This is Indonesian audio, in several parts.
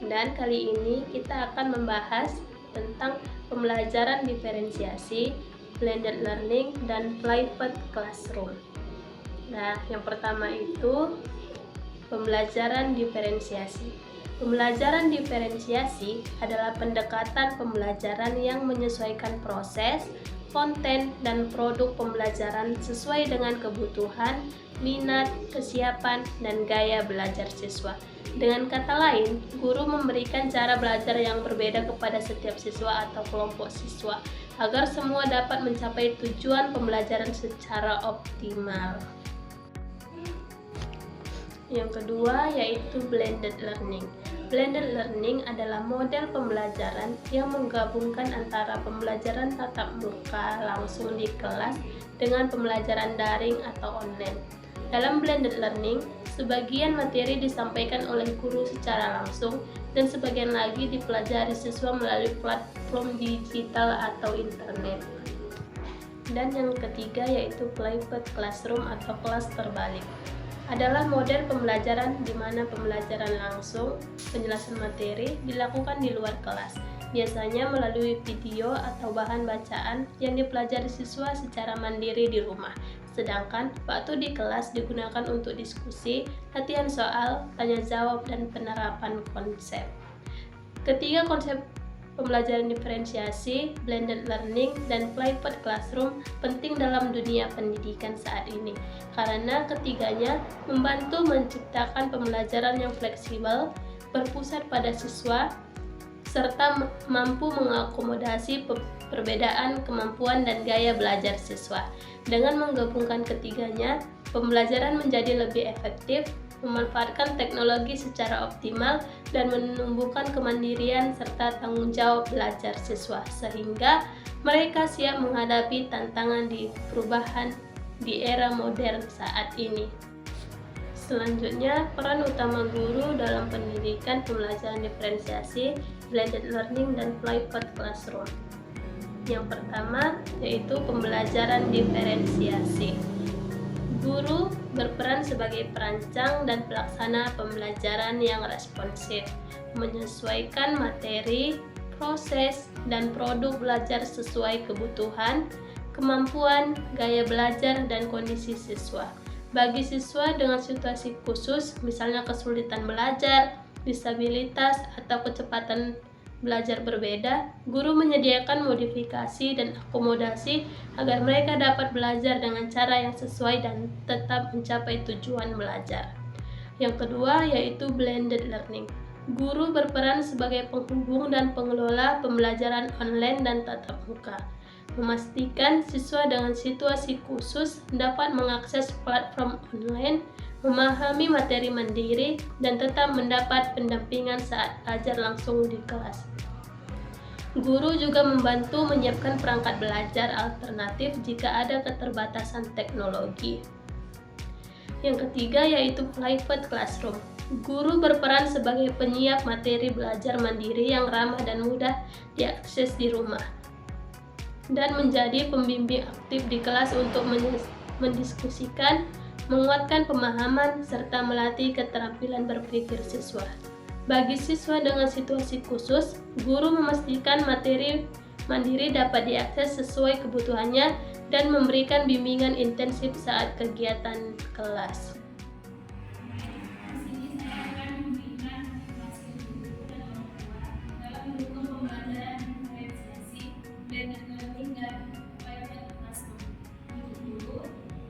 Dan kali ini kita akan membahas tentang pembelajaran diferensiasi, blended learning, dan private classroom. Nah, yang pertama itu pembelajaran diferensiasi. Pembelajaran diferensiasi adalah pendekatan pembelajaran yang menyesuaikan proses, konten, dan produk pembelajaran sesuai dengan kebutuhan, minat, kesiapan, dan gaya belajar siswa. Dengan kata lain, guru memberikan cara belajar yang berbeda kepada setiap siswa atau kelompok siswa agar semua dapat mencapai tujuan pembelajaran secara optimal. Yang kedua yaitu blended learning. Blended learning adalah model pembelajaran yang menggabungkan antara pembelajaran tatap muka langsung di kelas dengan pembelajaran daring atau online. Dalam blended learning, sebagian materi disampaikan oleh guru secara langsung dan sebagian lagi dipelajari siswa melalui platform digital atau internet. Dan yang ketiga yaitu private classroom atau kelas terbalik. Adalah model pembelajaran di mana pembelajaran langsung, penjelasan materi dilakukan di luar kelas, biasanya melalui video atau bahan bacaan yang dipelajari siswa secara mandiri di rumah. Sedangkan waktu di kelas digunakan untuk diskusi, latihan soal, tanya jawab, dan penerapan konsep. Ketiga konsep pembelajaran diferensiasi, blended learning, dan private classroom penting dalam dunia pendidikan saat ini karena ketiganya membantu menciptakan pembelajaran yang fleksibel, berpusat pada siswa, serta mampu mengakomodasi perbedaan kemampuan dan gaya belajar siswa. Dengan menggabungkan ketiganya, pembelajaran menjadi lebih efektif, memanfaatkan teknologi secara optimal, dan menumbuhkan kemandirian serta tanggung jawab belajar siswa sehingga mereka siap menghadapi tantangan di perubahan di era modern saat ini. Selanjutnya, peran utama guru dalam pendidikan pembelajaran diferensiasi, blended learning, dan private classroom. Yang pertama yaitu pembelajaran diferensiasi. Guru berperan sebagai perancang dan pelaksana pembelajaran yang responsif, menyesuaikan materi, proses, dan produk belajar sesuai kebutuhan, kemampuan, gaya belajar, dan kondisi siswa. Bagi siswa dengan situasi khusus, misalnya kesulitan belajar, disabilitas, atau kecepatan belajar berbeda, guru menyediakan modifikasi dan akomodasi agar mereka dapat belajar dengan cara yang sesuai dan tetap mencapai tujuan belajar. Yang kedua yaitu blended learning. Guru berperan sebagai penghubung dan pengelola pembelajaran online dan tatap muka, memastikan siswa dengan situasi khusus dapat mengakses platform online, memahami materi mandiri, dan tetap mendapat pendampingan saat belajar langsung di kelas. Guru juga membantu menyiapkan perangkat belajar alternatif jika ada keterbatasan teknologi. Yang ketiga yaitu private classroom. Guru berperan sebagai penyiap materi belajar mandiri yang ramah dan mudah diakses di rumah, dan menjadi pembimbing aktif di kelas untuk mendiskusikan, menguatkan pemahaman, serta melatih keterampilan berpikir siswa. Bagi siswa dengan situasi khusus, guru memastikan materi mandiri dapat diakses sesuai kebutuhannya dan memberikan bimbingan intensif saat kegiatan kelas.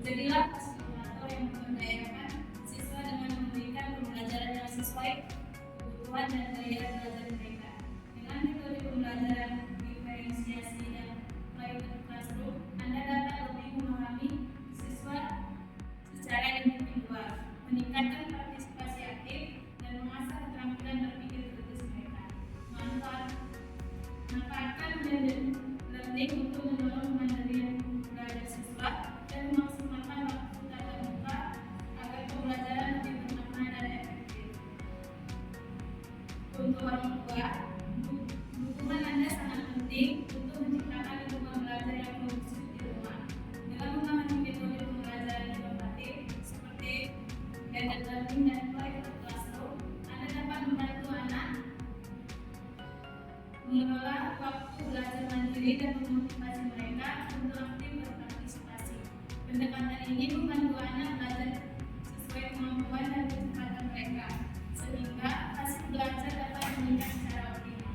Jadilah fasilitator yang memberdayakan siswa dengan memberikan pembelajaran yang sesuai kebutuhan dan gaya belajar mereka. Dengan metode pembelajaran diferensiasi dan private classroom, Anda dapat lebih memahami siswa secara individual, meningkatkan partisipasi aktif, dan mengasah keterampilan berpikir kritis mereka. Manfaatkan blended learning untuk mendorong kemandirian belajar siswa dan memaksimalkan waktu tatap muka agar pembelajaran lebih bermakna dan efektif. Untuk orang tua, dukungan Anda sangat penting untuk menciptakan lingkungan belajar yang kondusif di rumah. Dengan memahami metode pembelajaran inovatif seperti blended learning dan private classroom, Anda dapat membantu anak mengelola waktu belajar mandiri dan memotivasi mereka untuk aktif berpartisipasi. Pendekatan ini membantu anak belajar sesuai kemampuan dan kecepatan mereka, sehingga hasil belajar dapat meningkat secara optimal.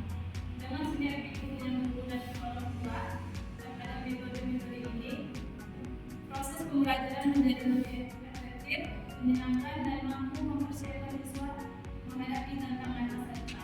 Dengan sinergi yang menggunakan orang tua terhadap metode-metode ini, proses pembelajaran menjadi lebih efektif, menyenangkan, dan mampu mempersiapkan siswa menghadapi tantangan masa depan.